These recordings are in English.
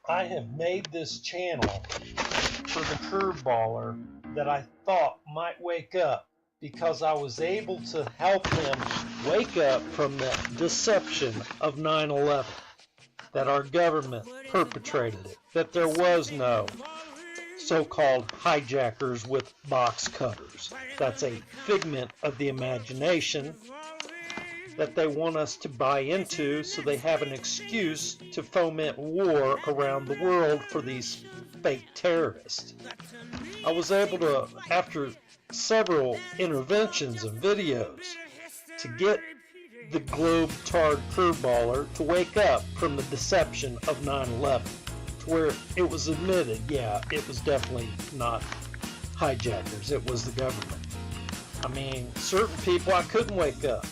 I have made this channel for the curveballer that I thought might wake up, because I was able to help him wake up from the deception of 9/11, that our government perpetrated it, that there was no so-called hijackers with box cutters. That's a figment of the imagination that they want us to buy into, so they have an excuse to foment war around the world for these fake terrorists. I was able to, after several interventions and videos, to get the globe-tard curveballer to wake up from the deception of 9/11, to where it was admitted, yeah, it was definitely not hijackers, it was the government. I mean, certain people I couldn't wake up.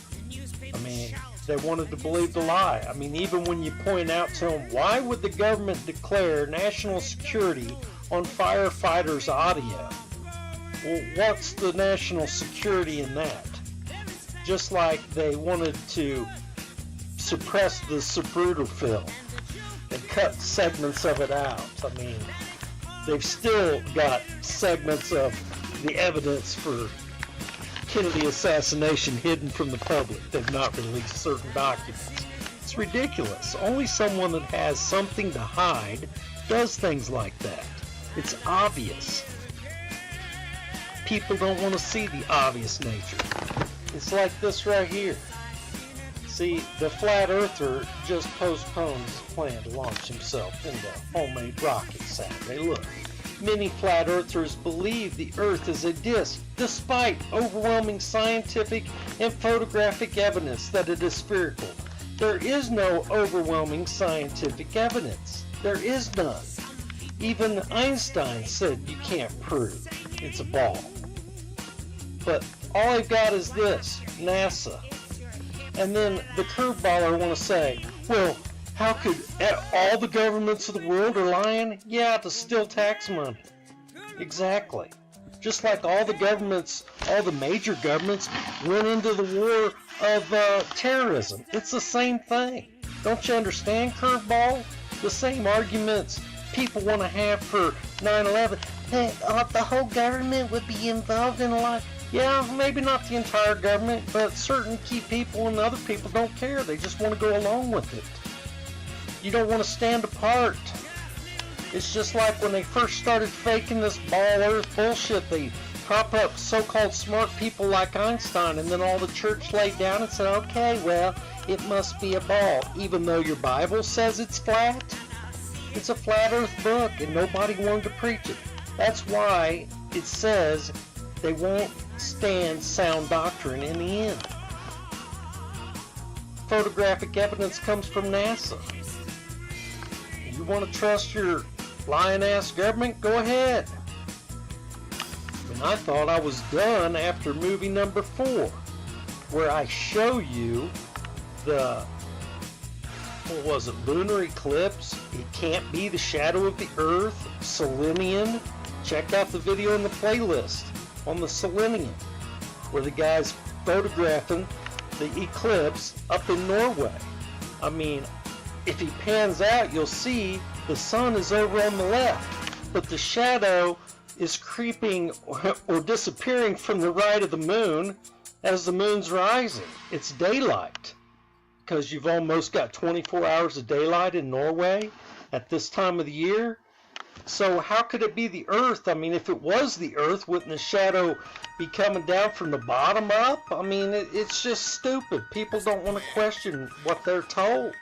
I mean, they wanted to believe the lie. I mean, even when you point out to them, why would the government declare national security on firefighters' audio? Well, what's the national security in that? Just like they wanted to suppress the Zapruder film and cut segments of it out. I mean, they've still got segments of the evidence for Kennedy assassination hidden from the public. They've not released certain documents. It's ridiculous. Only someone that has something to hide does things like that. It's obvious. People don't want to see the obvious nature. It's like this right here. See, the flat earther just postponed his plan to launch himself into homemade rocket Saturday. Look, many flat earthers believe the earth is a disk, despite overwhelming scientific and photographic evidence that it is spherical. There is no overwhelming scientific evidence. There is none. Even Einstein said you can't prove it's a ball. But all I've got is this, NASA. And then the curveballer want to say, well, how could all the governments of the world are lying? Yeah, to steal tax money. Exactly. Just like all the governments, all the major governments went into the war of terrorism. It's the same thing. Don't you understand, curveball? The same arguments people want to have for 9/11. The whole government would be involved in a lot. Yeah, maybe not the entire government, but certain key people and other people don't care. They just want to go along with it. You don't want to stand apart. It's just like when they first started faking this ball earth bullshit. They prop up so-called smart people like Einstein, and then all the church laid down and said, okay, well, it must be a ball, even though your Bible says it's flat. It's a flat earth book, and nobody wanted to preach it. That's why it says they won't stand sound doctrine in the end. Photographic evidence comes from NASA. You want to trust your lying-ass government? Go ahead. And I thought I was done after movie number 4, where I show you the, what was it, lunar eclipse. It can't be the shadow of the earth. Selenium. Check out the video in the playlist on the selenium, where the guy's photographing the eclipse up in Norway. I mean, if he pans out, you'll see the sun is over on the left, but the shadow is creeping or disappearing from the right of the moon as the moon's rising. It's daylight, because you've almost got 24 hours of daylight in Norway at this time of the year. So how could it be the earth? I mean, if it was the earth, wouldn't the shadow be coming down from the bottom up? I mean, it's just stupid. People don't want to question what they're told.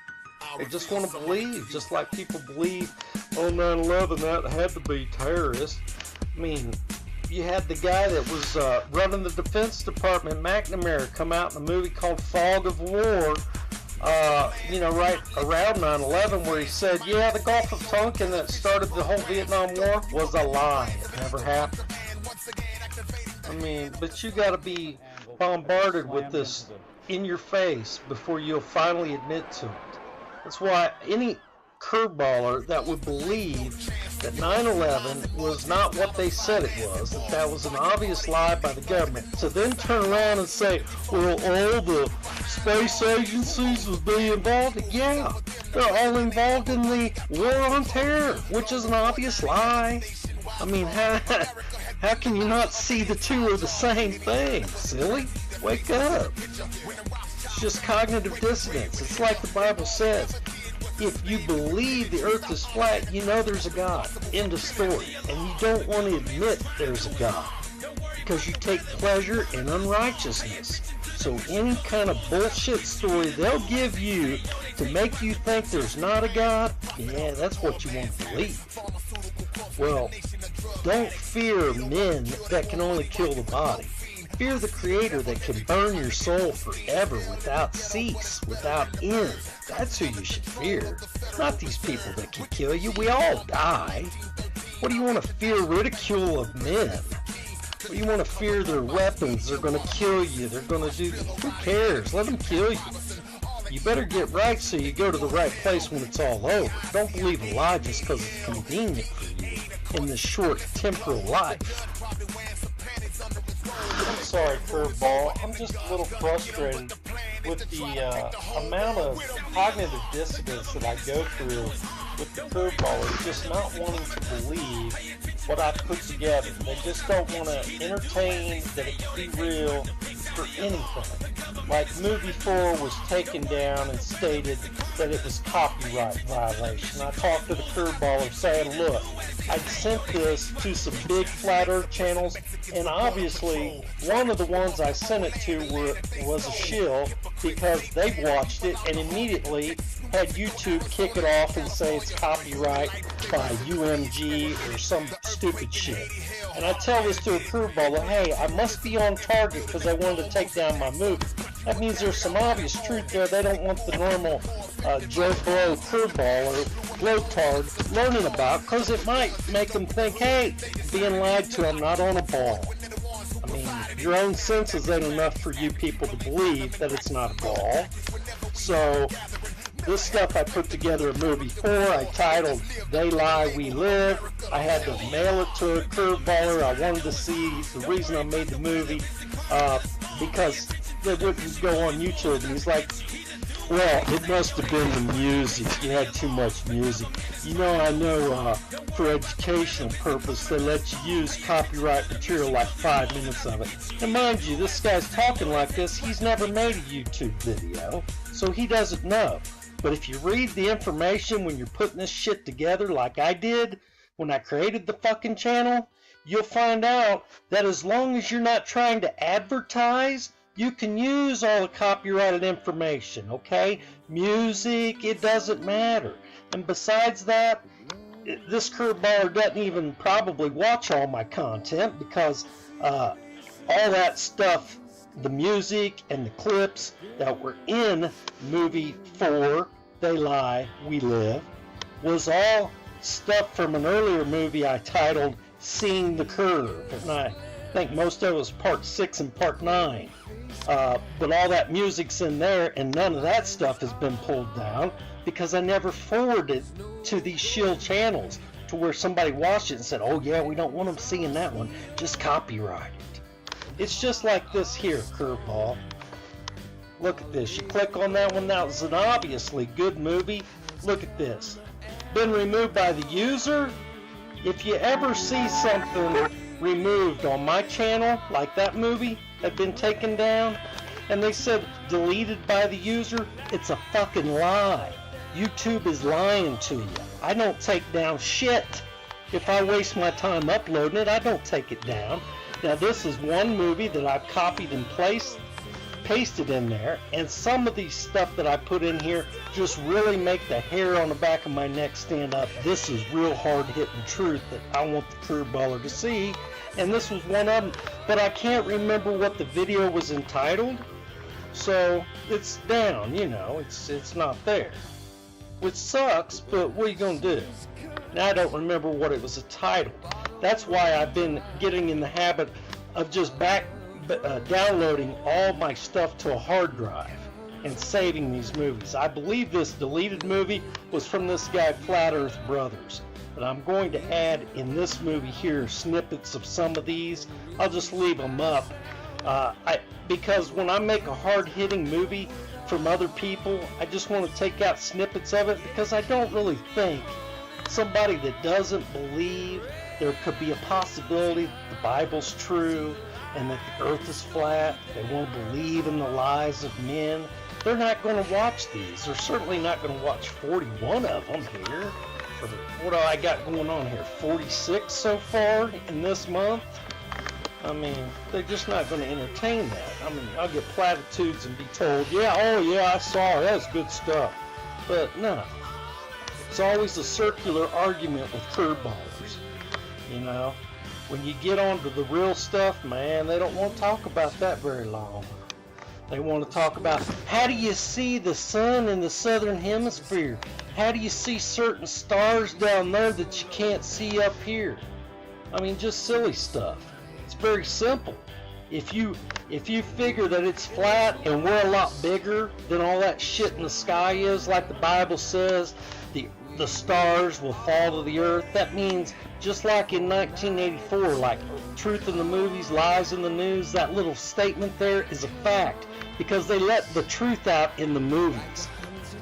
They just want to believe, just like people believe, oh, 9/11, that had to be terrorists. I mean, you had the guy that was running the Defense Department, McNamara, come out in a movie called Fog of War, right around 9/11, where he said, yeah, the Gulf of Tonkin that started the whole Vietnam War was a lie. It never happened. I mean, but you got to be bombarded with this in your face before you'll finally admit to it. That's why any curveballer that would believe that 9/11 was not what they said it was, that was an obvious lie by the government, to then turn around and say, well, all the space agencies would be involved. Yeah, They're all involved in the war on terror, which is an obvious lie. I mean, how can you not see the two are the same thing, silly? Wake up. It's just cognitive dissonance. It's like the Bible says. If you believe the earth is flat, you know there's a God. End of story. And you don't want to admit there's a God because you take pleasure in unrighteousness. So any kind of bullshit story they'll give you to make you think there's not a God, yeah, that's what you want to believe. Well, don't fear men that can only kill the body. Fear the Creator that can burn your soul forever without cease, without end. That's who you should fear. Not these people that can kill you. We all die. What do you want to fear? Ridicule of men. What do you want to fear? Their weapons. They're going to kill you. They're going to do... Who cares? Let them kill you. You better get right so you go to the right place when it's all over. Don't believe a lie just because it's convenient for you in this short temporal life. I'm sorry, Curveball. I'm just a little frustrated with the amount of cognitive dissonance that I go through with the Curveball. Is just not wanting to believe what I put together. They just don't want to entertain that it could be real for anything. Like movie 4 was taken down and stated that it was copyright violation. I talked to the Curveballer saying, look, I sent this to some big flat earth channels, and obviously one of the ones I sent it to was a shill because they watched it and immediately had YouTube kick it off and say it's copyright by UMG or some stupid shit. And I tell this to a Curveballer, hey, I must be on target because I wanted to take down my movie. That means there's some obvious truth there they don't want the normal Joe Blow Curveballer blowtard learning about, because it might make them think, hey, being lied to, I'm not on a ball. I mean, your own senses ain't enough for you people to believe that it's not a ball. So this stuff I put together in movie 4, I titled They Lie, We Live. I had to mail it to a Curveballer. I wanted to see the reason I made the movie because they wouldn't go on YouTube. And he's like, well, it must have been the music. You had too much music. You know, I know for educational purpose they let you use copyright material like 5 minutes of it. And mind you, this guy's talking like this. He's never made a YouTube video, so he doesn't know. But if you read the information when you're putting this shit together like I did when I created the fucking channel, you'll find out that as long as you're not trying to advertise, you can use all the copyrighted information, okay? Music, it doesn't matter. And besides that, this Curveballer doesn't even probably watch all my content because all that stuff, the music and the clips that were in movie 4, They Lie, We Live, was all stuff from an earlier movie I titled Seeing the Curve. And I think most of it was part 6 and part 9. But all that music's in there, and none of that stuff has been pulled down because I never forwarded to these shill channels to where somebody watched it and said, oh yeah, we don't want them seeing that one, just copyright it. It's just like this here, Curveball. Look at this. You click on that one. That was an obviously good movie. Look at this. Been removed by the user. If you ever see something removed on my channel, like that movie had been taken down, and they said deleted by the user, it's a fucking lie. YouTube is lying to you. I don't take down shit. If I waste my time uploading it, I don't take it down. Now this is one movie that I've copied and pasted in there, and some of these stuff that I put in here just really make the hair on the back of my neck stand up. This is real hard-hitting truth that I want the Curveballer to see, and this was one of them, but I can't remember what the video was entitled, so it's down, you know, it's not there, which sucks, but what are you gonna do? Now I don't remember what it was entitled. That's why I've been getting in the habit of just downloading all my stuff to a hard drive and saving these movies. I believe this deleted movie was from this guy Flat Earth Brothers, but I'm going to add in this movie here snippets of some of these. I'll just leave them up because when I make a hard-hitting movie from other people. I just want to take out snippets of it because I don't really think somebody that doesn't believe there could be a possibility that the Bible's true and that the earth is flat, they won't believe in the lies of men, they're not going to watch these. They're certainly not going to watch 41 of them here. Or what do I got going on here? 46 so far in this month? I mean, they're just not going to entertain that. I mean, I'll get platitudes and be told, yeah, oh yeah, I saw it, that's good stuff. But no. It's always a circular argument with curveballers, you know. When you get onto the real stuff, man, they don't want to talk about that very long. They want to talk about, how do you see the sun in the southern hemisphere? How do you see certain stars down there that you can't see up here? I mean, just silly stuff. It's very simple. If you figure that it's flat and we're a lot bigger than all that shit in the sky is, like the Bible says, the stars will fall to the earth. That means, just like in 1984, like truth in the movies, lies in the news, that little statement there is a fact because they let the truth out in the movies.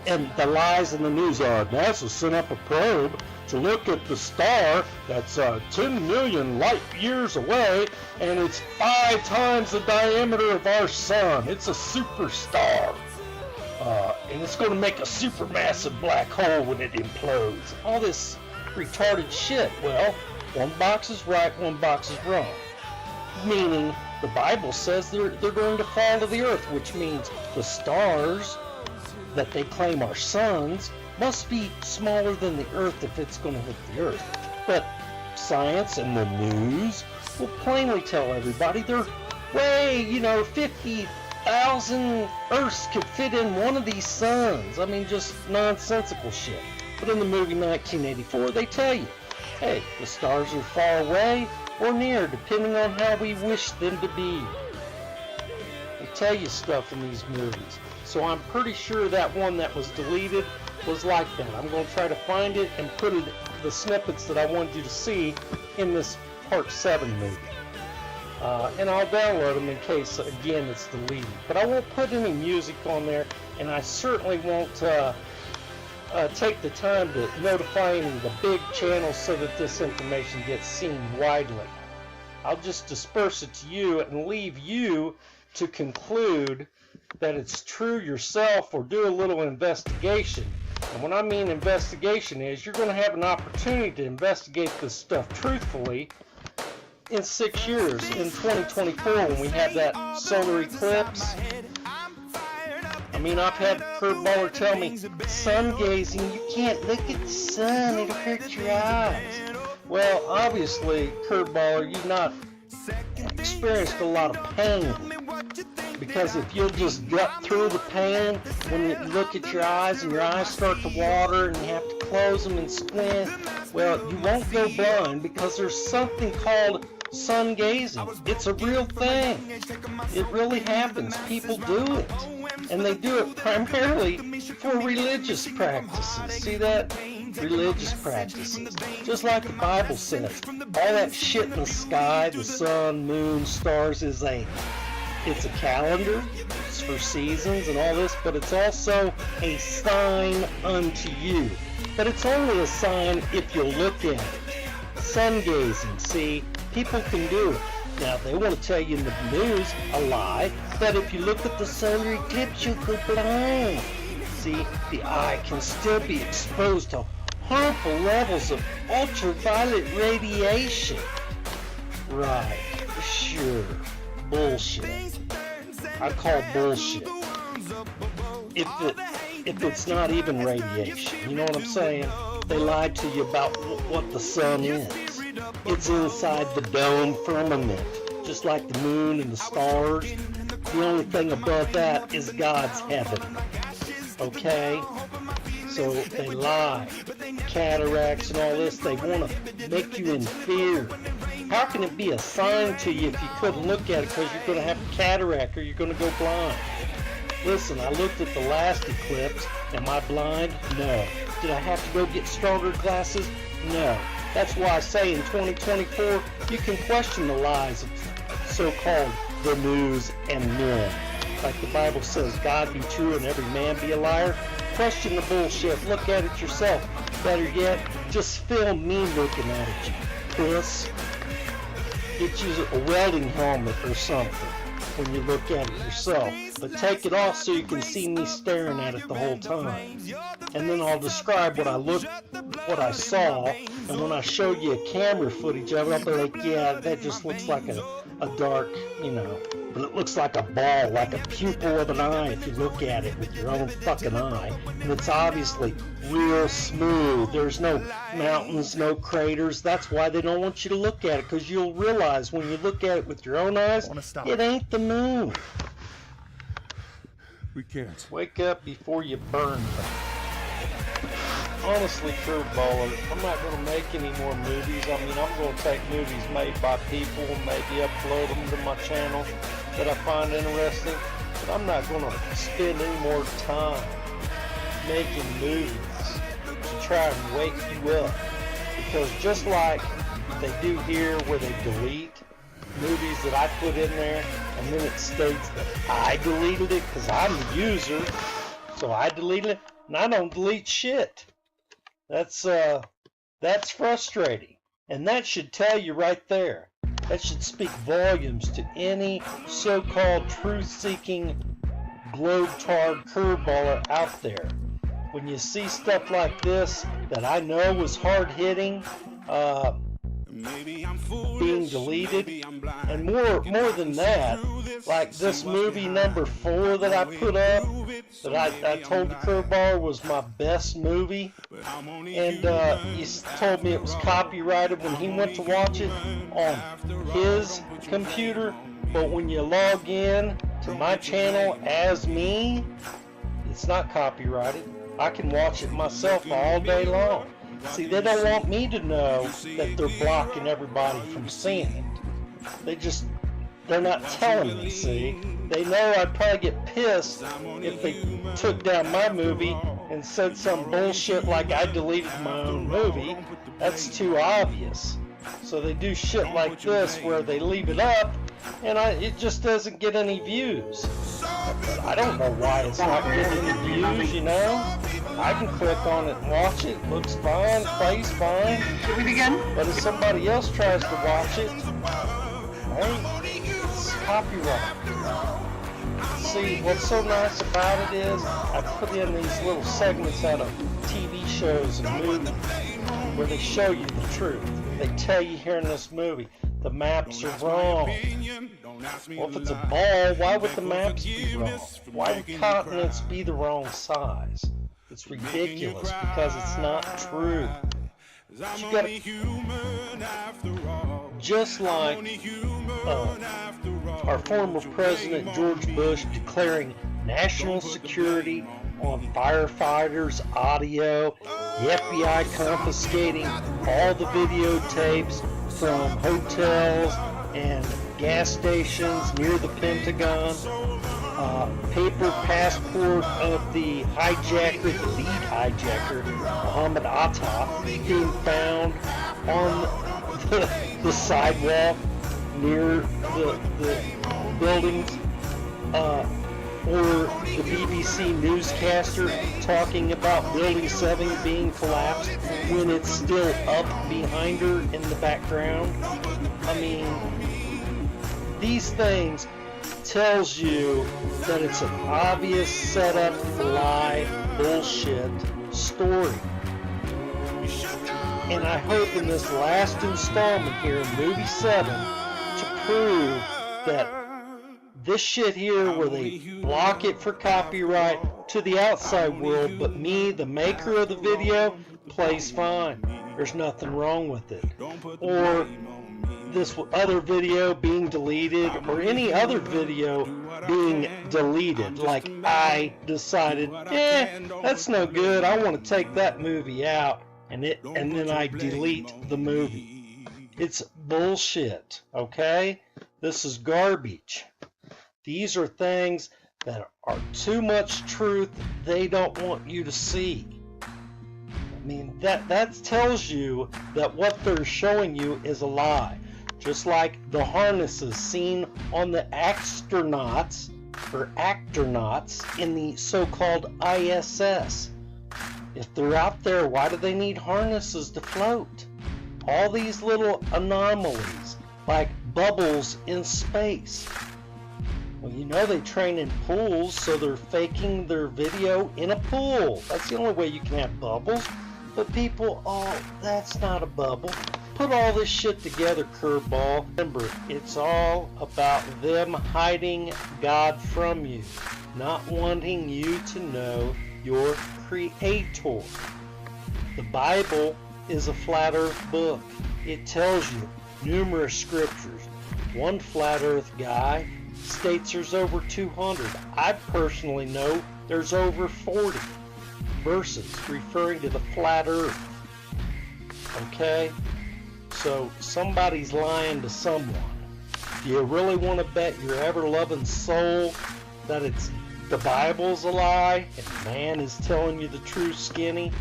And the lies in the news are, NASA sent up a probe to look at the star that's 10 million light years away, and it's 5 times the diameter of our sun. It's a superstar. And it's going to make a supermassive black hole when it implodes. All this retarded shit. Well, one box is right, one box is wrong. Meaning, the Bible says they're going to fall to the earth, which means the stars that they claim are suns must be smaller than the earth if it's going to hit the earth. But science and the news will plainly tell everybody they're way, 50,000 Earths could fit in one of these suns. I mean, just nonsensical shit. But in the movie 1984, they tell you, hey, the stars are far away or near, depending on how we wish them to be. They tell you stuff in these movies. So I'm pretty sure that one that was deleted was like that. I'm going to try to find it and put it, the snippets that I wanted you to see in this Part 7 movie. And I'll download them in case, again, it's deleted. But I won't put any music on there, and I certainly won't take the time to notify any of the big channels so that this information gets seen widely. I'll just disperse it to you and leave you to conclude that it's true yourself or do a little investigation. And what I mean investigation is you're going to have an opportunity to investigate this stuff truthfully in 6 years, in 2024, when we have that solar eclipse. I mean, I've had a curveballer tell me, sun gazing, you can't look at the sun, it'll hurt your eyes. Well, obviously, curveballer, you've not experienced a lot of pain. Because if you'll just gut through the pain, when you look at your eyes and your eyes start to water and you have to close them and squint, well, you won't go blind because there's something called sun gazing. It's a real thing. It really happens. People do it. And they do it primarily for religious practices. See that? Religious practices. Just like the Bible says, all that shit in the sky, the sun, moon, stars, it's a calendar. It's for seasons and all this, but it's also a sign unto you. But it's only a sign if you look at it. Sun gazing, see? People can do it. Now, they want to tell you in the news a lie, that if you look at the solar eclipse, you'll go blind. See, the eye can still be exposed to harmful levels of ultraviolet radiation. Right, sure, bullshit. I call bullshit. If it's not even radiation, you know what I'm saying? They lied to you about what the sun is. It's inside the dome firmament, just like the moon and the stars. The only thing above that is God's heaven. Okay? So they lie. Cataracts and all this, they want to make you in fear. How can it be a sign to you if you couldn't look at it because you're going to have a cataract or you're going to go blind? Listen, I looked at the last eclipse. Am I blind? No. Did I have to go get stronger glasses? No. That's why I say in 2024, you can question the lies of so-called the news and men. like the Bible says, God be true and every man be a liar. Question the bullshit. Look at it yourself. Better yet, just film me looking at it, you puss. Get you a welding helmet or something when you look at it yourself. But take it off so you can see me staring at it the whole time. And then I'll describe what I saw. And when I show you a camera footage of it, I'll be like, yeah, that just looks like a dark, but it looks like a ball, like a pupil of an eye if you look at it with your own fucking eye. And it's obviously real smooth. There's no mountains, no craters. That's why they don't want you to look at it, because you'll realize when you look at it with your own eyes, it ain't the moon. We can't. Wake up before you burn. Honestly, Curveballer, I'm not going to make any more movies. I mean, I'm going to take movies made by people and maybe upload them to my channel that I find interesting. But I'm not going to spend any more time making movies to try and wake you up. Because just like they do here where they delete movies that I put in there, and then it states that I deleted it because I'm the user, so I deleted it, and I don't delete shit. That's frustrating, and that should tell you right there. That should speak volumes to any so-called truth-seeking globe-tard curveballer out there. When you see stuff like this that I know was hard-hitting, being deleted, and more than that, like this movie number 4 that I put up, that I told the curveball was my best movie, and he told me it was copyrighted when he went to watch it on his computer, but when you log in to my channel as me, it's not copyrighted. I can watch it myself all day long. See, they don't want me to know that they're blocking everybody from seeing it. They're not telling me, see? They know I'd probably get pissed if they took down my movie and said some bullshit like I deleted my own movie. That's too obvious. So they do shit like this where they leave it up and it just doesn't get any views. But I don't know why it's not getting any views, I can click on it and watch it. Looks fine, plays fine. Should we begin? But if somebody else tries to watch it, hey, it's copyright. See, what's so nice about it is I put in these little segments out of TV shows and movies where they show you the truth. They tell you here in this movie, the maps are wrong. Well, if it's a ball, why would the maps be wrong? Why would continents be the wrong size? It's ridiculous because it's not true. But you gotta, just like our former President George Bush declaring national security on firefighters' audio, the FBI confiscating all the videotapes from hotels and gas stations near the Pentagon, paper passport of the hijacker, the lead hijacker, Mohammed Atta, being found on the sidewalk near the buildings, or the BBC newscaster talking about Building 7 being collapsed when it's still up behind her in the background. I mean, these things tells you that it's an obvious setup, lie, bullshit story. And I hope in this last installment here in movie 7 to prove that this shit here where they block it for copyright to the outside world, but me, the maker of the video, plays fine. There's nothing wrong with it. Or this other video being deleted, or any other video being deleted, like I decided, that's no good, I want to take that movie out, and then I delete the movie. It's bullshit, okay? This is garbage. These are things that are too much truth they don't want you to see. I mean, that tells you that what they're showing you is a lie. Just like the harnesses seen on the astronauts or astronauts in the so-called ISS. If they're out there, why do they need harnesses to float? All these little anomalies, like bubbles in space. Well, you know they train in pools, so they're faking their video in a pool. That's the only way you can have bubbles. But people, oh, that's not a bubble. Put all this shit together, curveball. Remember, it's all about them hiding God from you, not wanting you to know your Creator. The Bible is a flat earth book. It tells you numerous scriptures. One flat earth guy states there's over 200. I personally know there's over 40 verses referring to the flat earth. Okay? So somebody's lying to someone. Do you really want to bet your ever-loving soul that it's the Bible's a lie and man is telling you the truth, skinny?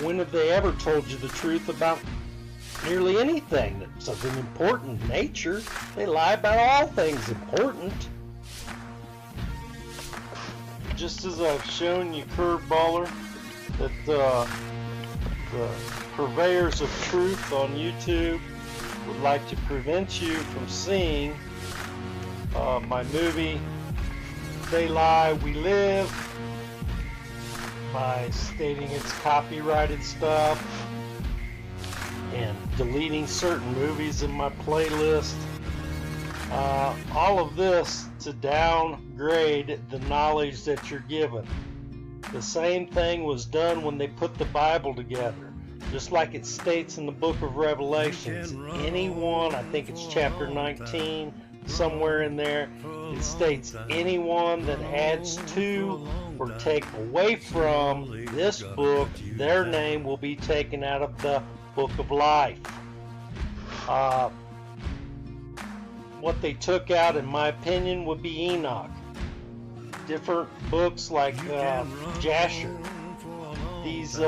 When have they ever told you the truth about nearly anything that's of an important nature? They lie about all things important. Just as I've shown you, curveballer, that the purveyors of truth on YouTube would like to prevent you from seeing my movie They Lie, We Live, by stating it's copyrighted stuff and deleting certain movies in my playlist. All of this to downgrade the knowledge that you're given. The same thing was done when they put the Bible together. Just like it states in the book of Revelations, anyone, I think it's chapter 19, somewhere in there, it states anyone that adds to or take away from this book, their name will be taken out of the book of life. What they took out, in my opinion, would be Enoch. Different books like Jasher. These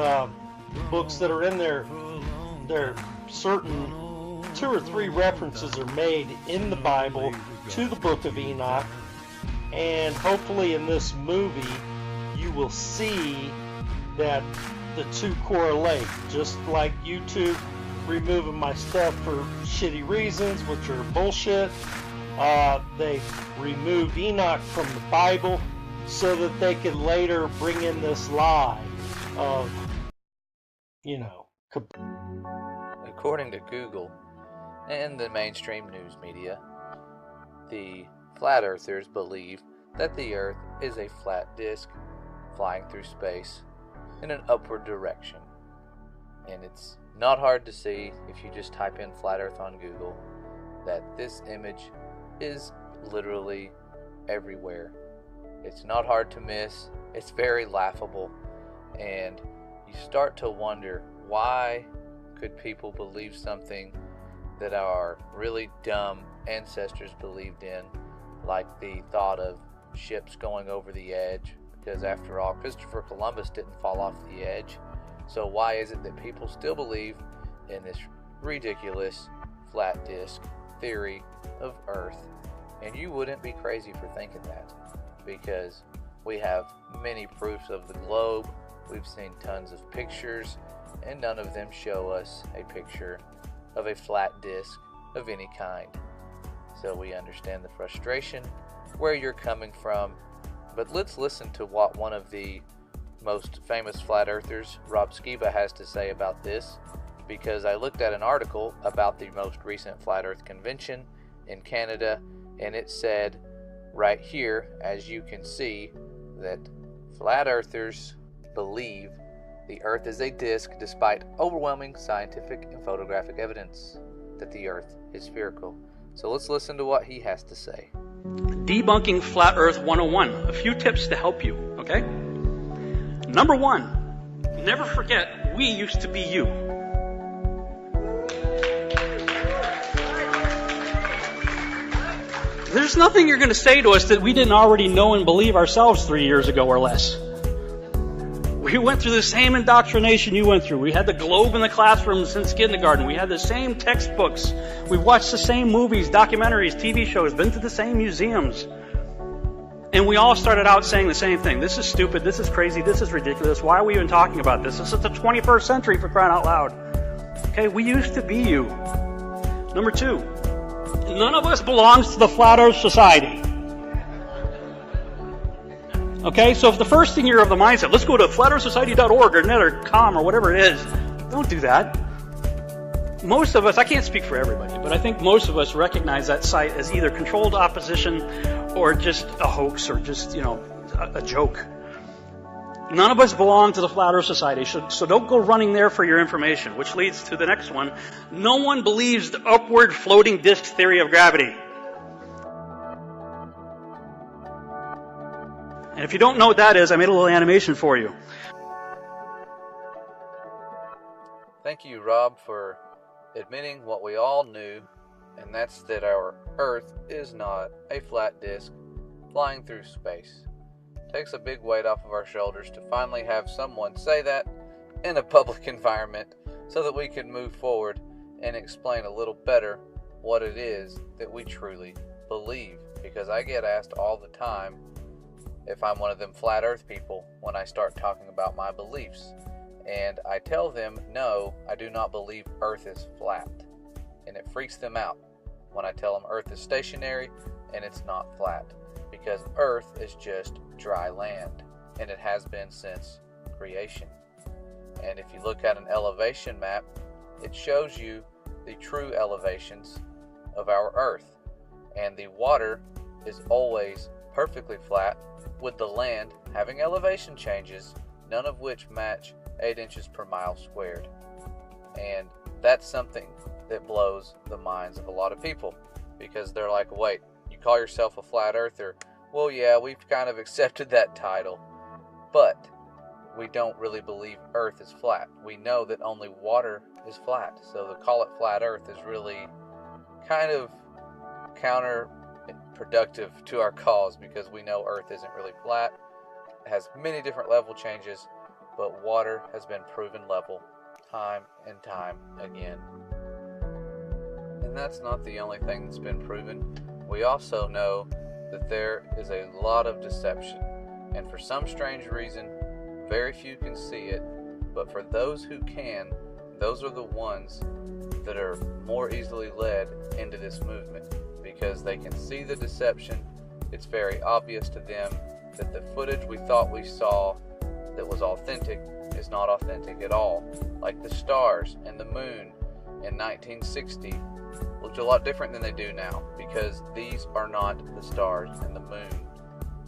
books that are in there, there are certain 2 or 3 references are made in the Bible to the book of Enoch, and hopefully in this movie you will see that the two correlate, just like YouTube removing my stuff for shitty reasons, which are bullshit. They removed Enoch from the Bible so that they could later bring in this lie of, you know. According to Google and the mainstream news media, the flat earthers believe that the earth is a flat disk flying through space in an upward direction. And it's not hard to see, if you just type in flat earth on Google, that this image is literally everywhere. It's not hard to miss. It's very laughable. And you start to wonder, why could people believe something that our really dumb ancestors believed in, like the thought of ships going over the edge? Because after all, Christopher Columbus didn't fall off the edge. So why is it that people still believe in this ridiculous flat disk theory of Earth? And you wouldn't be crazy for thinking that, because we have many proofs of the globe. We've seen tons of pictures, and none of them show us a picture of a flat disk of any kind. So we understand the frustration, where you're coming from. But let's listen to what one of the most famous flat earthers, Rob Skiba, has to say about this, because I looked at an article about the most recent Flat Earth Convention in Canada, and it said right here, as you can see, that flat earthers believe the Earth is a disk despite overwhelming scientific and photographic evidence that the Earth is spherical. So let's listen to what he has to say. Debunking Flat Earth 101. A few tips to help you, okay? Number 1, never forget we used to be you. There's nothing you're going to say to us that we didn't already know and believe ourselves 3 years ago or less. We went through the same indoctrination you went through. We had the globe in the classroom since kindergarten. We had the same textbooks. We've watched the same movies, documentaries, TV shows, been to the same museums. And we all started out saying the same thing. This is stupid. This is crazy. This is ridiculous. Why are we even talking about this? This is the 21st century, for crying out loud. Okay, we used to be you. Number 2, none of us belongs to the Flat Earth Society. Okay, so if the first thing you're of the mindset, let's go to flatearthsociety.org or net or com or whatever it is, don't do that. Most of us, I can't speak for everybody, but I think most of us recognize that site as either controlled opposition or just a hoax or just, a joke. None of us belong to the Flat Earth Society, so don't go running there for your information, which leads to the next one. No one believes the upward floating disk theory of gravity. And if you don't know what that is, I made a little animation for you. Thank you, Rob, for admitting what we all knew, and that's that our Earth is not a flat disk flying through space. It takes a big weight off of our shoulders to finally have someone say that in a public environment so that we can move forward and explain a little better what it is that we truly believe. Because I get asked all the time if I'm one of them flat earth people when I start talking about my beliefs. And I tell them, no, I do not believe Earth is flat. And it freaks them out when I tell them Earth is stationary and it's not flat. Because Earth is just dry land, and it has been since creation. And if you look at an elevation map, it shows you the true elevations of our Earth. And the water is always perfectly flat, with the land having elevation changes, none of which match 8 inches per mile squared. And that's something that blows the minds of a lot of people, because they're like, wait, you call yourself a flat earther? Well, yeah, we've kind of accepted that title, but we don't really believe Earth is flat. We know that only water is flat, so to call it flat Earth is really kind of counterproductive to our cause, because we know Earth isn't really flat. It has many different level changes, but water has been proven level time and time again. And that's not the only thing that's been proven. We also know that there is a lot of deception, and for some strange reason, very few can see it, but for those who can, those are the ones that are more easily led into this movement, because they can see the deception. It's very obvious to them that the footage we thought we saw that was authentic is not authentic at all. Like the stars and the moon in 1960 looked a lot different than they do now, because these are not the stars and the moon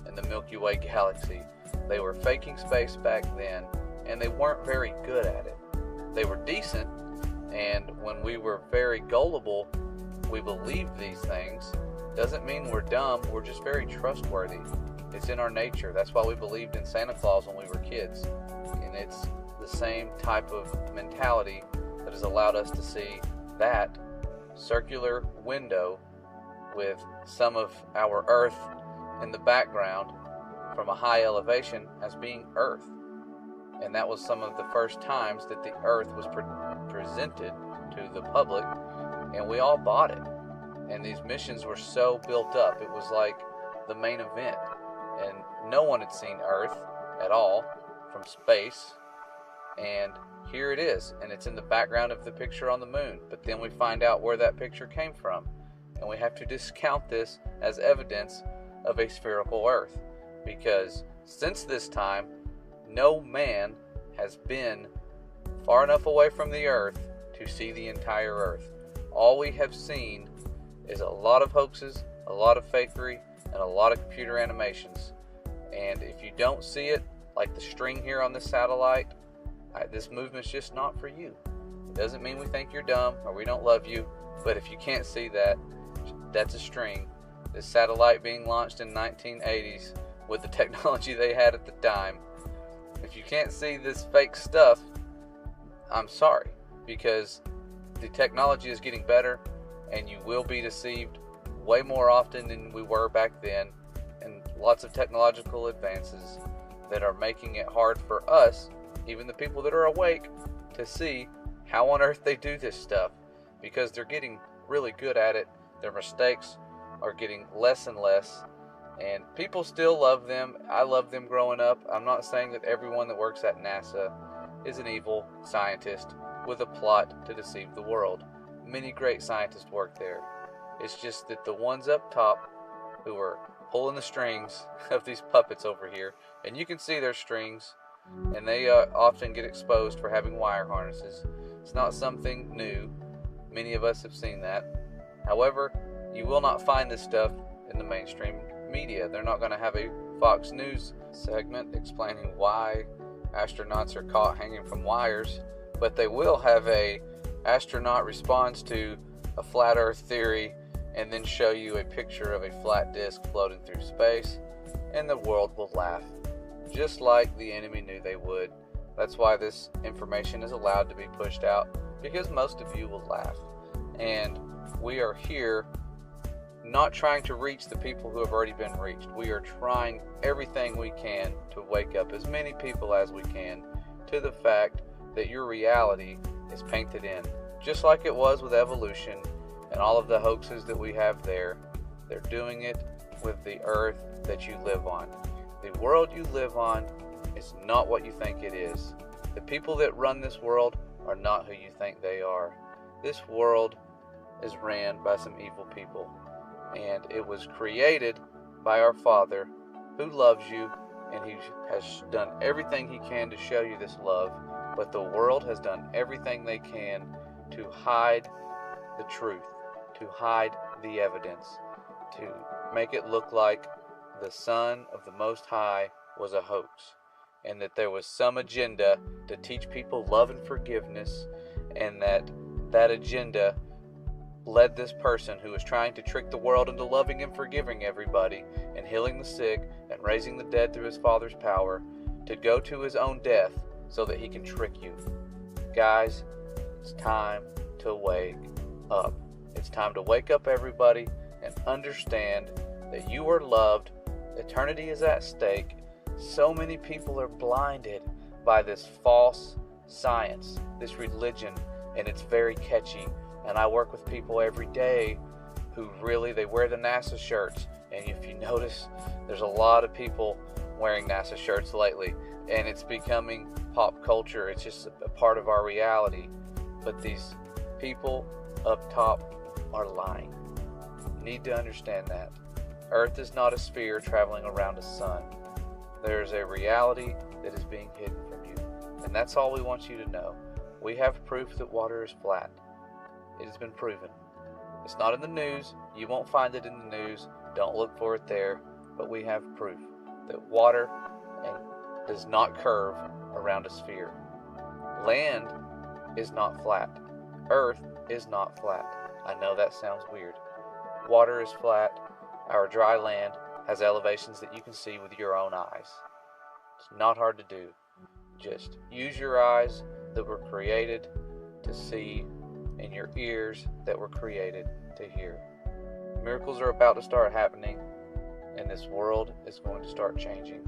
and the Milky Way galaxy. They were faking space back then, and they weren't very good at it. They were decent, and when we were very gullible, we believed these things. Doesn't mean we're dumb, we're just very trustworthy. It's in our nature. That's why we believed in Santa Claus when we were kids. And it's the same type of mentality that has allowed us to see that circular window with some of our Earth in the background from a high elevation as being Earth. And that was some of the first times that the Earth was presented to the public, and we all bought it. And these missions were so built up, it was like the main event. And no one had seen Earth at all from space. And here it is, and it's in the background of the picture on the moon. But then we find out where that picture came from, and we have to discount this as evidence of a spherical Earth, because since this time, no man has been far enough away from the Earth to see the entire Earth. All we have seen is a lot of hoaxes, a lot of fakery, and a lot of computer animations. And if you don't see it, like the string here on this satellite, this movement's just not for you. It doesn't mean we think you're dumb or we don't love you, but if you can't see that, that's a string. This satellite being launched in 1980s with the technology they had at the time. If you can't see this fake stuff, I'm sorry, because the technology is getting better, and you will be deceived way more often than we were back then, and lots of technological advances that are making it hard for us, even the people that are awake, to see how on earth they do this stuff, because they're getting really good at it. Their mistakes are getting less and less, And people still love them. I loved them growing up. I'm not saying that everyone that works at NASA is an evil scientist with a plot to deceive the world. Many great scientists work there. It's just that the ones up top who are pulling the strings of these puppets over here, and you can see their strings, and they often get exposed for having wire harnesses. It's not something new. Many of us have seen that. However, you will not find this stuff in the mainstream media. They're not going to have a Fox News segment explaining why astronauts are caught hanging from wires, but they will have a astronaut responds to a flat earth theory and then show you a picture of a flat disk floating through space, and the world will laugh, just like the enemy knew they would. That's why this information is allowed to be pushed out, because most of you will laugh. And we are here not trying to reach the people who have already been reached. We are trying everything we can to wake up as many people as we can to the fact that your reality is painted in, just like it was with evolution and all of the hoaxes that we have there. They're doing it with the earth that you live on. The world you live on is not what you think it is. The people that run this world are not who you think they are. This world is ran by some evil people, and it was created by our Father, who loves you, and He has done everything He can to show you this love, but the world has done everything they can to hide the truth, to hide the evidence, to make it look like the Son of the Most High was a hoax, and that there was some agenda to teach people love and forgiveness, and that agenda led this person who was trying to trick the world into loving and forgiving everybody and healing the sick and raising the dead through his Father's power to go to his own death so that he can trick you. Guys, it's time to wake up. It's time to wake up, everybody, and understand that you are loved. Eternity is at stake. So many people are blinded by this false science, this religion, and it's very catchy. And I work with people every day who really, they wear the NASA shirts. And if you notice, there's a lot of people wearing NASA shirts lately. And it's becoming pop culture. It's just a part of our reality. But these people up top are lying. You need to understand that. Earth is not a sphere traveling around a sun. There's a reality that is being hidden from you. And that's all we want you to know. We have proof that water is flat. It has been proven. It's not in the news. You won't find it in the news. Don't look for it there. But we have proof that water does not curve around a sphere. Land is not flat. Earth is not flat. I know that sounds weird. Water is flat. Our dry land has elevations that you can see with your own eyes. It's not hard to do. Just use your eyes that were created to see and your ears that were created to hear. Miracles are about to start happening, and this world is going to start changing.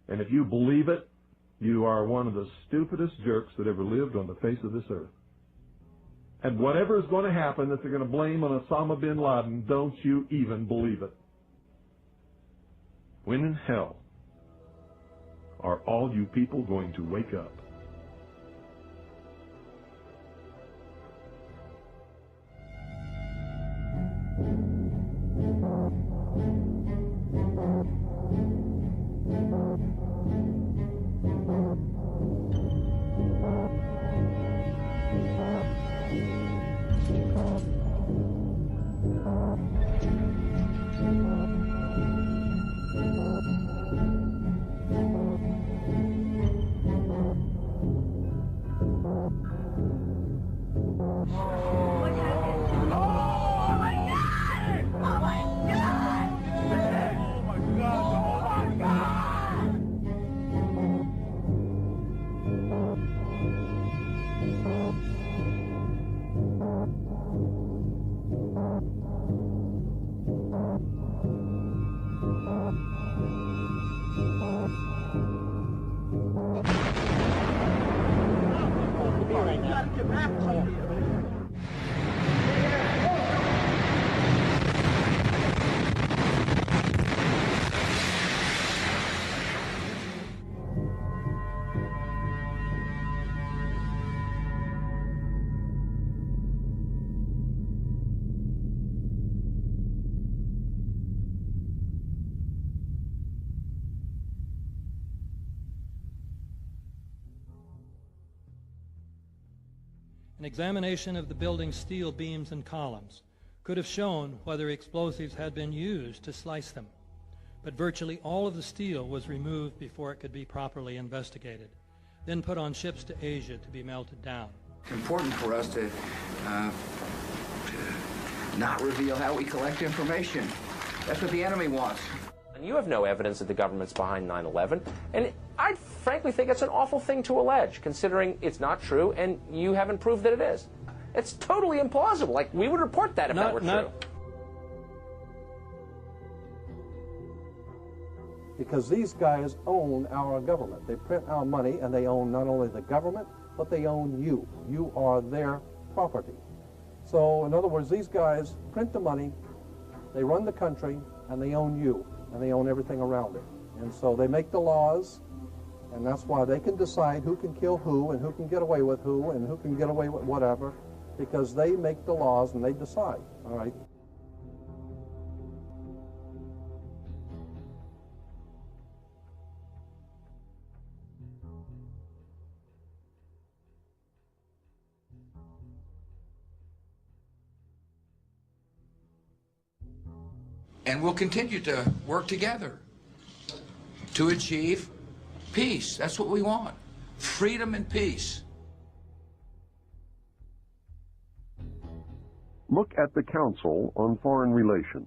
And if you believe it, you are one of the stupidest jerks that ever lived on the face of this earth. And whatever is going to happen that they're going to blame on Osama bin Laden, don't you even believe it. When in hell are all you people going to wake up? An examination of the building's steel beams and columns could have shown whether explosives had been used to slice them, but virtually all of the steel was removed before it could be properly investigated, then put on ships to Asia to be melted down. It's important for us to not reveal how we collect information. That's what the enemy wants. And you have no evidence that the government's behind 9/11, and I frankly think it's an awful thing to allege, considering it's not true, and you haven't proved that it is. It's totally implausible. Like, we would report that if that were true. Because these guys own our government. They print our money, and they own not only the government, but they own you. You are their property. So, in other words, these guys print the money, they run the country, and they own you, and they own everything around it. And so they make the laws, and that's why they can decide who can kill who, and who can get away with who, and who can get away with whatever, because they make the laws and they decide, all right? And we'll continue to work together to achieve peace. That's what we want. Freedom and peace. Look at the Council on Foreign Relations.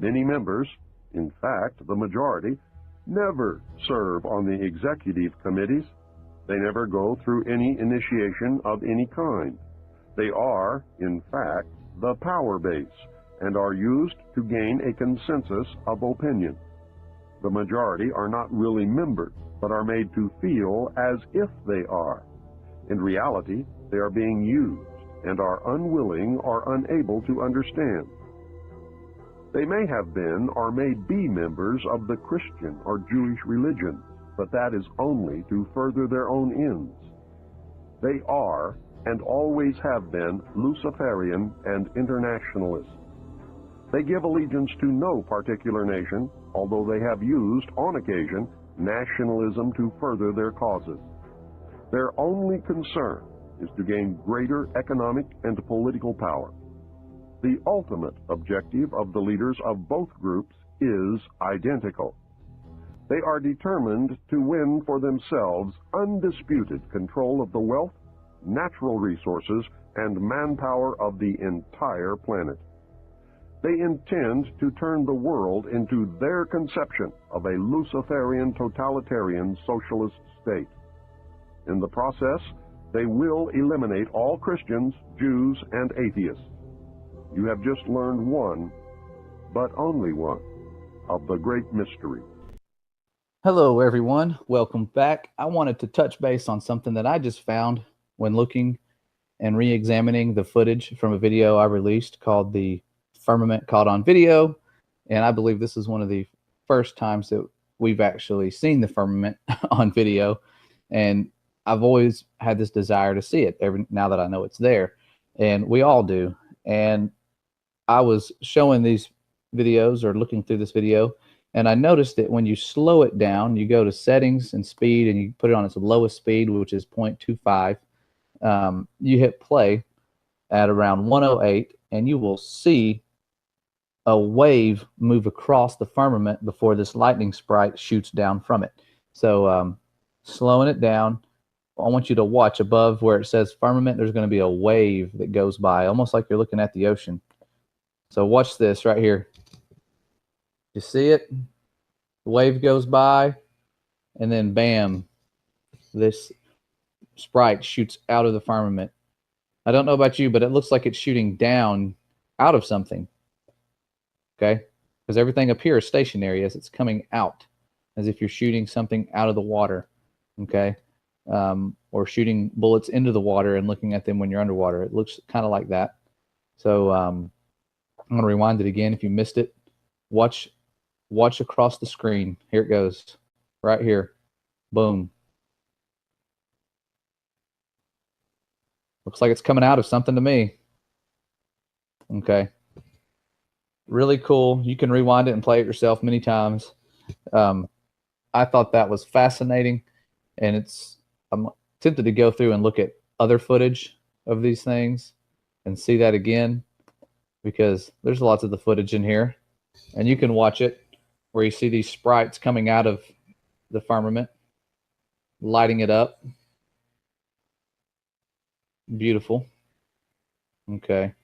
Many members, in fact, the majority, never serve on the executive committees. They never go through any initiation of any kind. They are, in fact, the power base and are used to gain a consensus of opinion. The majority are not really members, but are made to feel as if they are. In reality, they are being used and are unwilling or unable to understand. They may have been or may be members of the Christian or Jewish religion, but that is only to further their own ends. They are and always have been Luciferian and internationalist. They give allegiance to no particular nation, although they have used, on occasion, nationalism to further their causes. Their only concern is to gain greater economic and political power. The ultimate objective of the leaders of both groups is identical. They are determined to win for themselves undisputed control of the wealth, natural resources, and manpower of the entire planet. They intend to turn the world into their conception of a Luciferian totalitarian socialist state. In the process, they will eliminate all Christians, Jews, and atheists. You have just learned one, but only one, of the great mystery. Hello, everyone. Welcome back. I wanted to touch base on something that I just found when looking and re-examining the footage from a video I released called The Firmament Caught on Video. And I believe this is one of the first times that we've actually seen the firmament on video. And I've always had this desire to see it now that I know it's there. And we all do. And I was showing these videos or looking through this video, and I noticed that when you slow it down, you go to settings and speed, and you put it on its lowest speed, which is 0.25. You hit play at around 108, and you will see a wave move across the firmament before this lightning sprite shoots down from it. So slowing it down, I want you to watch above where it says firmament. There's going to be a wave that goes by, almost like you're looking at the ocean. So watch this right here. You see it? The wave goes by, and then bam, this sprite shoots out of the firmament. I don't know about you, but it looks like it's shooting down out of something. Okay? because everything up here is stationary as it's coming out, as if you're shooting something out of the water, okay? Or shooting bullets into the water and looking at them when you're underwater. It looks kind of like that. So I'm going to rewind it again. If you missed it, watch across the screen. Here it goes, right here. Boom. Looks like it's coming out of something to me. Okay. Really cool. You can rewind it and play it yourself many times. I thought that was fascinating, and I'm tempted to go through and look at other footage of these things and see that again, because there's lots of the footage in here, and you can watch it where you see these sprites coming out of the firmament, lighting it up. Beautiful. Okay.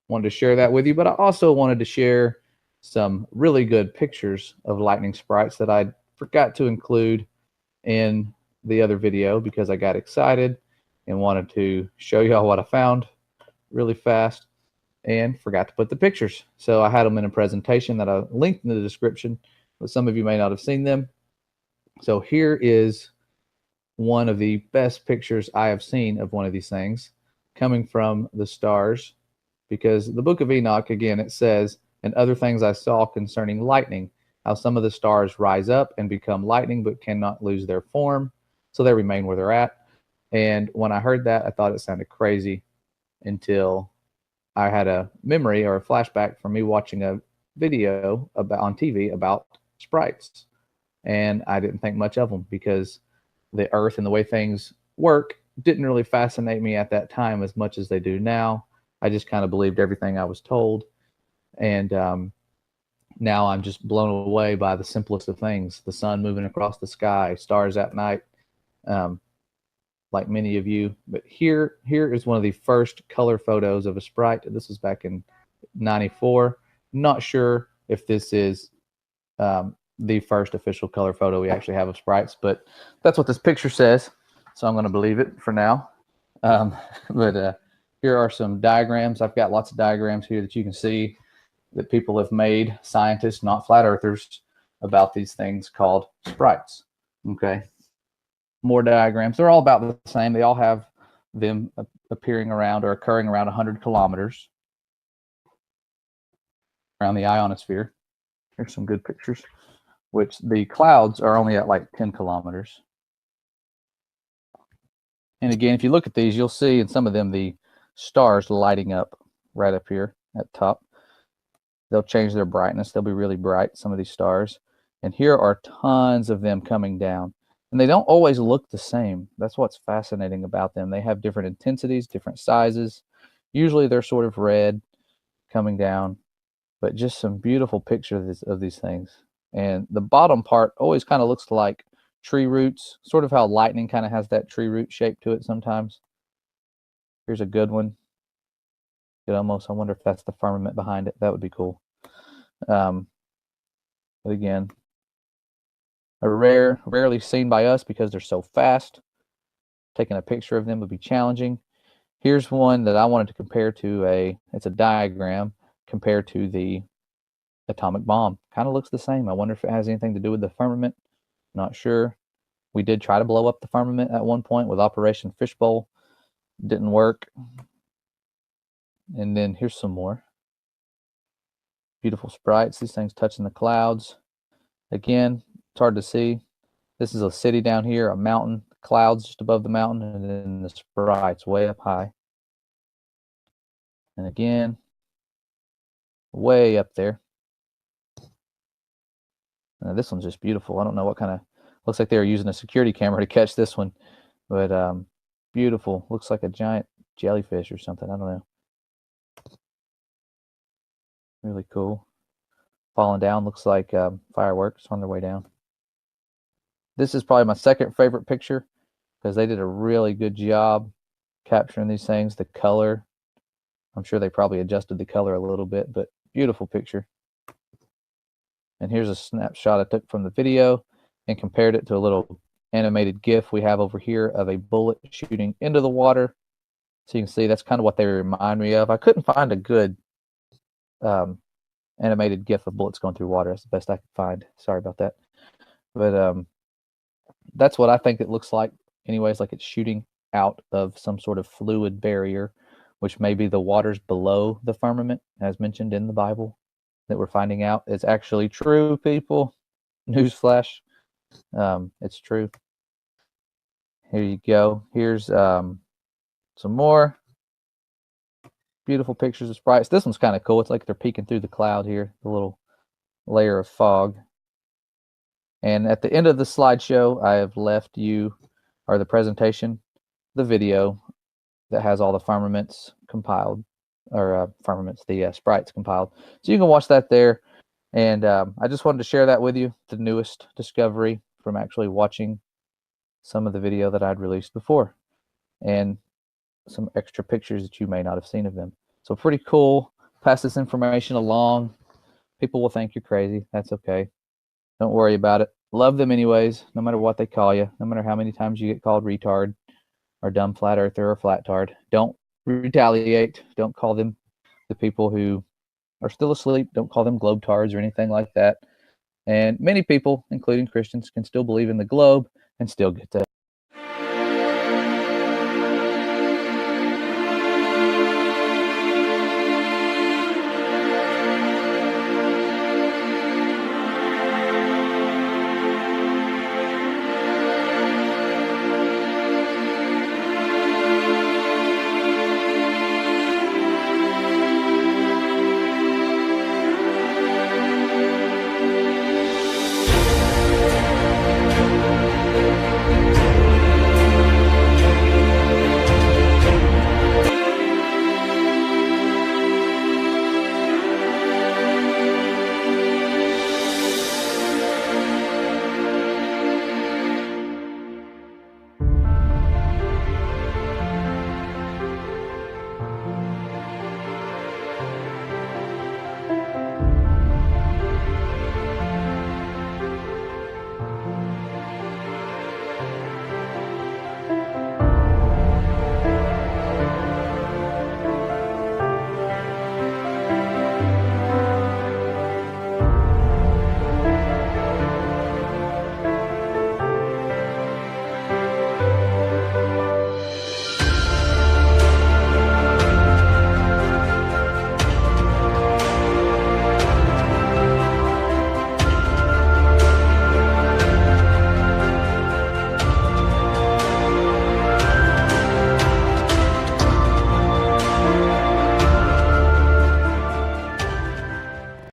Wanted to share that with you, but I also wanted to share some really good pictures of lightning sprites that I forgot to include in the other video because I got excited and wanted to show y'all what I found really fast and forgot to put the pictures. So I had them in a presentation that I linked in the description, but some of you may not have seen them. So here is one of the best pictures I have seen of one of these things coming from the stars, because the book of Enoch, again, it says, and other things I saw concerning lightning, how some of the stars rise up and become lightning but cannot lose their form, so they remain where they're at. And when I heard that, I thought it sounded crazy until I had a memory or a flashback from me watching a video on TV about sprites. And I didn't think much of them because the earth and the way things work didn't really fascinate me at that time as much as they do now. I just kind of believed everything I was told. And now I'm just blown away by the simplest of things. The sun moving across the sky, stars at night, like many of you. But here is one of the first color photos of a sprite. This was back in '94. Not sure if this is the first official color photo we actually have of sprites, but that's what this picture says. So I'm going to believe it for now. But here are some diagrams. I've got lots of diagrams here that you can see that people have made, scientists, not flat earthers, about these things called sprites. Okay. More diagrams. They're all about the same. They all have them appearing around or occurring around 100 kilometers around the ionosphere. Here's some good pictures, which the clouds are only at like 10 kilometers. And again, if you look at these, you'll see in some of them the stars lighting up right up here at top. They'll change their brightness. They'll be really bright, some of these stars. And here are tons of them coming down. And they don't always look the same. That's what's fascinating about them. They have different intensities, different sizes. Usually they're sort of red coming down, but just some beautiful pictures of these things. And the bottom part always kind of looks like tree roots, sort of how lightning kind of has that tree root shape to it sometimes. Here's a good one. I wonder if that's the firmament behind it. That would be cool. But again, rarely seen by us because they're so fast. Taking a picture of them would be challenging. Here's one that I wanted to compare to it's a diagram compared to the atomic bomb. Kind of looks the same. I wonder if it has anything to do with the firmament. Not sure. We did try to blow up the firmament at one point with Operation Fishbowl. Didn't work. And then here's some more. Beautiful sprites. These things touching the clouds. Again, it's hard to see. This is a city down here, a mountain, clouds just above the mountain, and then the sprites way up high. And again, way up there. Now, this one's just beautiful. I don't know what kind of, looks like they were using a security camera to catch this one, but beautiful. Looks like a giant jellyfish or something. I don't know. Really cool. Falling down, looks like fireworks on their way down. This is probably my second favorite picture because they did a really good job capturing these things. The color, I'm sure they probably adjusted the color a little bit, but beautiful picture. And here's a snapshot I took from the video and compared it to a little animated GIF we have over here of a bullet shooting into the water. So you can see that's kind of what they remind me of. I couldn't find a good animated GIF of bullets going through water. That's the best I could find. Sorry about that. But that's what I think it looks like. Anyways, like it's shooting out of some sort of fluid barrier, which may be the waters below the firmament, as mentioned in the Bible, that we're finding out is actually true, people. Newsflash. It's true. Here you go. Here's some more beautiful pictures of sprites. This one's kind of cool. It's like they're peeking through the cloud here, the little layer of fog. And at the end of the slideshow, I have left you, or the presentation, the video that has all the firmaments compiled, or the sprites compiled. So you can watch that there. And I just wanted to share that with you, the newest discovery from actually watching some of the video that I'd released before, and some extra pictures that you may not have seen of them. So pretty cool. Pass this information along. People will think you're crazy. That's okay. Don't worry about it. Love them anyways, no matter what they call you, no matter how many times you get called retard or dumb flat earther or flattard. Don't retaliate. Don't call them the people who are still asleep. Don't call them globetards or anything like that. And many people, including Christians, can still believe in the globe and still get to